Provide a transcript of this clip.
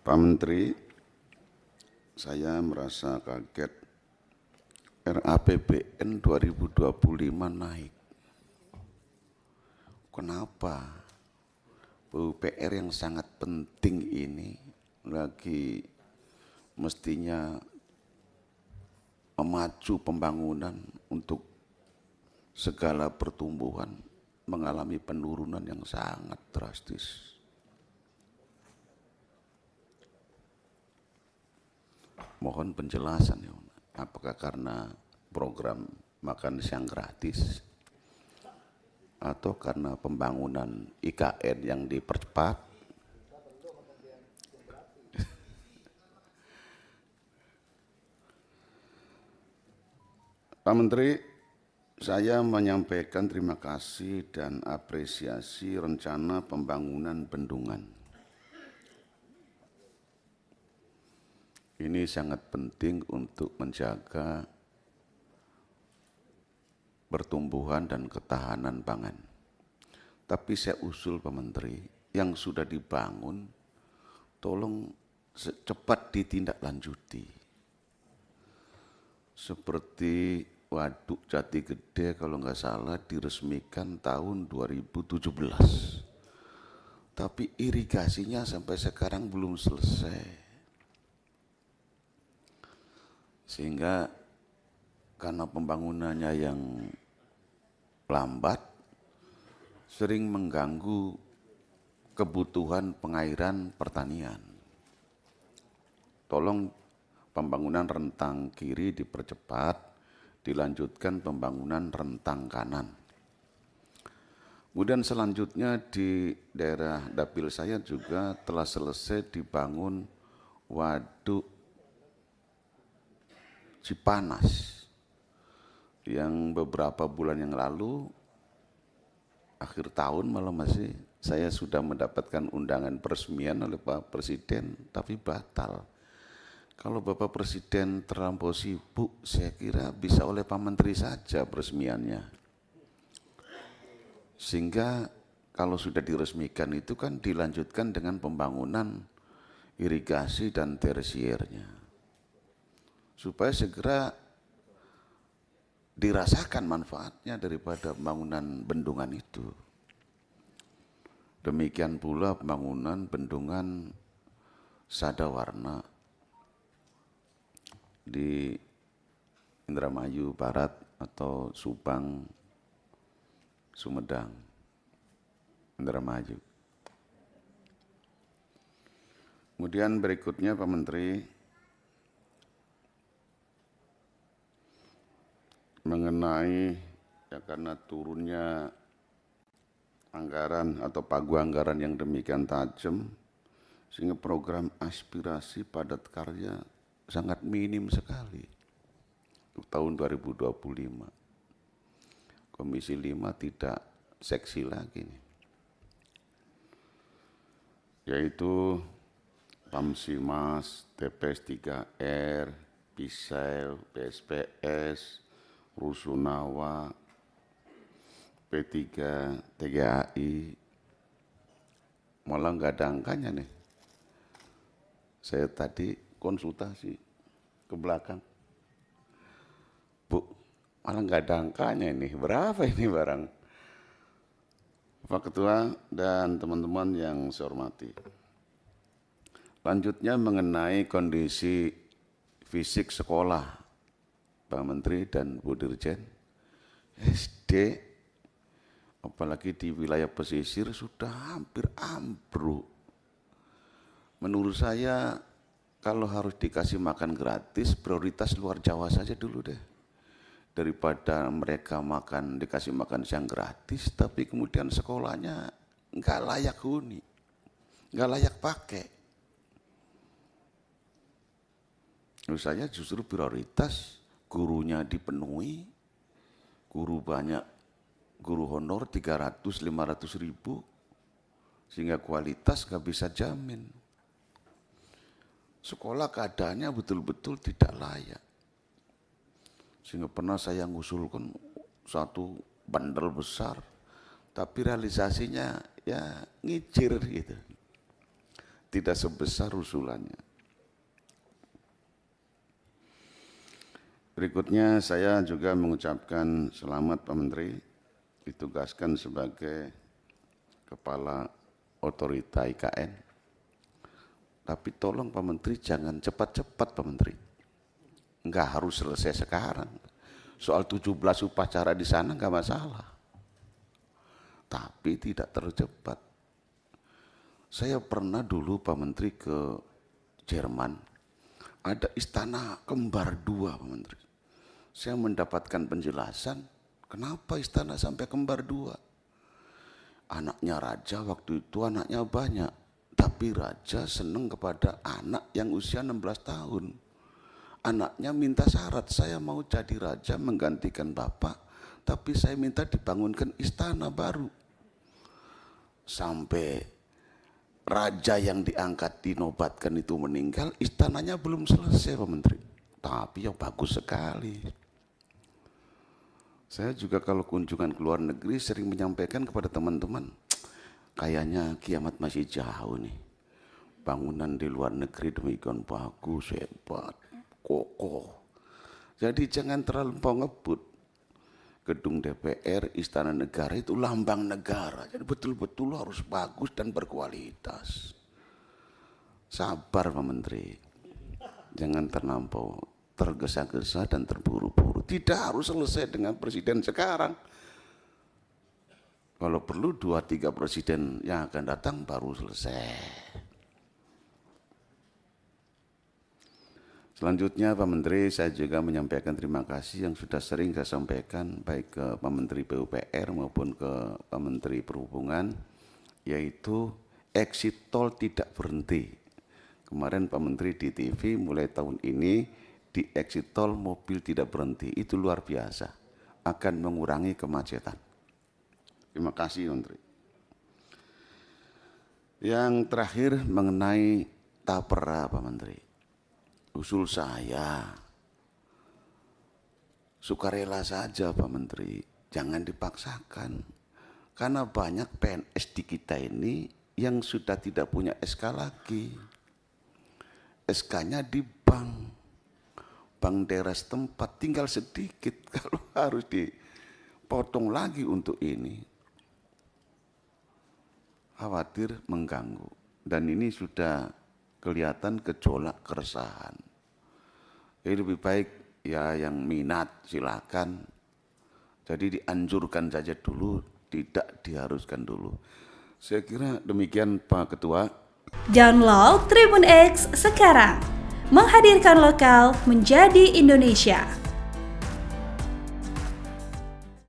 Pak Menteri, saya merasa kaget RAPBN 2025 naik. Kenapa? PUPR yang sangat penting ini lagi mestinya memacu pembangunan untuk segala pertumbuhan mengalami penurunan yang sangat drastis. Mohon penjelasan ya, apakah karena program makan siang gratis atau karena pembangunan IKN yang dipercepat? Pak Menteri, saya menyampaikan terima kasih dan apresiasi rencana pembangunan bendungan. Ini sangat penting untuk menjaga pertumbuhan dan ketahanan pangan. Tapi saya usul Pak Menteri, yang sudah dibangun, tolong cepat ditindaklanjuti. Seperti Waduk Jati Gede kalau nggak salah diresmikan tahun 2017. Tapi irigasinya sampai sekarang belum selesai. Sehingga karena pembangunannya yang lambat, sering mengganggu kebutuhan pengairan pertanian. Tolong pembangunan rentang kiri dipercepat, dilanjutkan pembangunan rentang kanan. Kemudian selanjutnya di daerah dapil saya juga telah selesai dibangun waduk Cipanas yang beberapa bulan yang lalu, akhir tahun malah masih saya sudah mendapatkan undangan peresmian oleh Pak Presiden, tapi batal. Kalau Bapak Presiden terlampau sibuk, saya kira bisa oleh Pak Menteri saja peresmiannya. Sehingga kalau sudah diresmikan itu kan dilanjutkan dengan pembangunan irigasi dan tersiernya. Supaya segera dirasakan manfaatnya daripada pembangunan bendungan itu. Demikian pula pembangunan bendungan Sadawarna di Indramayu Barat atau Subang, Sumedang, Indramayu. Kemudian berikutnya Pak Menteri, mengenai ya karena turunnya anggaran atau pagu anggaran yang demikian tajam, sehingga program aspirasi padat karya sangat minim sekali untuk tahun 2025. Komisi 5 tidak seksi lagi nih. Yaitu Pamsimas, TPS 3R, PISEL, PSPS, Rusunawa, P3, TGAI, malah nggak ada angkanya nih. Saya tadi konsultasi ke belakang, Bu, malah nggak ada angkanya ini, berapa ini barang? Pak Ketua dan teman-teman yang saya hormati. Lanjutnya mengenai kondisi fisik sekolah, Pak Menteri dan Bu Dirjen, SD, apalagi di wilayah pesisir sudah hampir ambruk. Menurut saya kalau harus dikasih makan gratis, prioritas luar Jawa saja dulu deh. Daripada mereka dikasih makan siang gratis, tapi kemudian sekolahnya nggak layak huni, nggak layak pakai. Menurut saya justru prioritas gurunya dipenuhi, guru banyak, guru honor 300-500 ribu, sehingga kualitas gak bisa jamin. Sekolah keadaannya betul-betul tidak layak. Sehingga pernah saya ngusulkan satu bandel besar, tapi realisasinya ya ngicir gitu. tidak sebesar usulannya. Berikutnya saya juga mengucapkan selamat Pak Menteri, ditugaskan sebagai Kepala Otorita IKN. Tapi tolong Pak Menteri jangan cepat-cepat Pak Menteri. Enggak harus selesai sekarang. Soal 17 upacara di sana enggak masalah. Tapi tidak tercepat. Saya pernah dulu Pak Menteri ke Jerman. Ada istana kembar 2 Pak Menteri. Saya mendapatkan penjelasan kenapa istana sampai kembar 2. Anaknya raja waktu itu anaknya banyak. Tapi raja senang kepada anak yang usia 16 tahun. Anaknya minta syarat, saya mau jadi raja menggantikan bapak, tapi saya minta dibangunkan istana baru. Sampai raja yang diangkat dinobatkan itu meninggal, istananya belum selesai Pak Menteri. Tapi yang bagus sekali. Saya juga kalau kunjungan ke luar negeri sering menyampaikan kepada teman-teman, kayaknya kiamat masih jauh nih. Bangunan di luar negeri demikian bagus, hebat, kokoh. Jadi jangan terlalu ngebut. Gedung DPR, Istana Negara itu lambang negara. Jadi betul-betul harus bagus dan berkualitas. Sabar Pak Menteri. Jangan terlampau tergesa-gesa dan terburu-buru. Tidak harus selesai dengan presiden sekarang. Kalau perlu 2-3 presiden yang akan datang baru selesai. Selanjutnya Pak Menteri, saya juga menyampaikan terima kasih yang sudah sering saya sampaikan baik ke Pak Menteri PUPR maupun ke Pak Menteri Perhubungan, yaitu exit tol tidak berhenti. Kemarin Pak Menteri di TV mulai tahun ini di exit tol mobil tidak berhenti, itu luar biasa, akan mengurangi kemacetan. Terima kasih Menteri. Yang terakhir mengenai tapera Pak Menteri. Usul saya, sukarela saja Pak Menteri, jangan dipaksakan. Karena banyak PNS di kita ini yang sudah tidak punya SK lagi. SK-nya di bank daerah setempat, tinggal sedikit. Kalau harus dipotong lagi untuk ini, khawatir mengganggu. Dan ini sudah kelihatan gejolak keresahan. Jadi lebih baik ya yang minat silakan. Jadi dianjurkan saja dulu, tidak diharuskan dulu. Saya kira demikian Pak Ketua. Download Tribun X sekarang. Menghadirkan lokal menjadi Indonesia.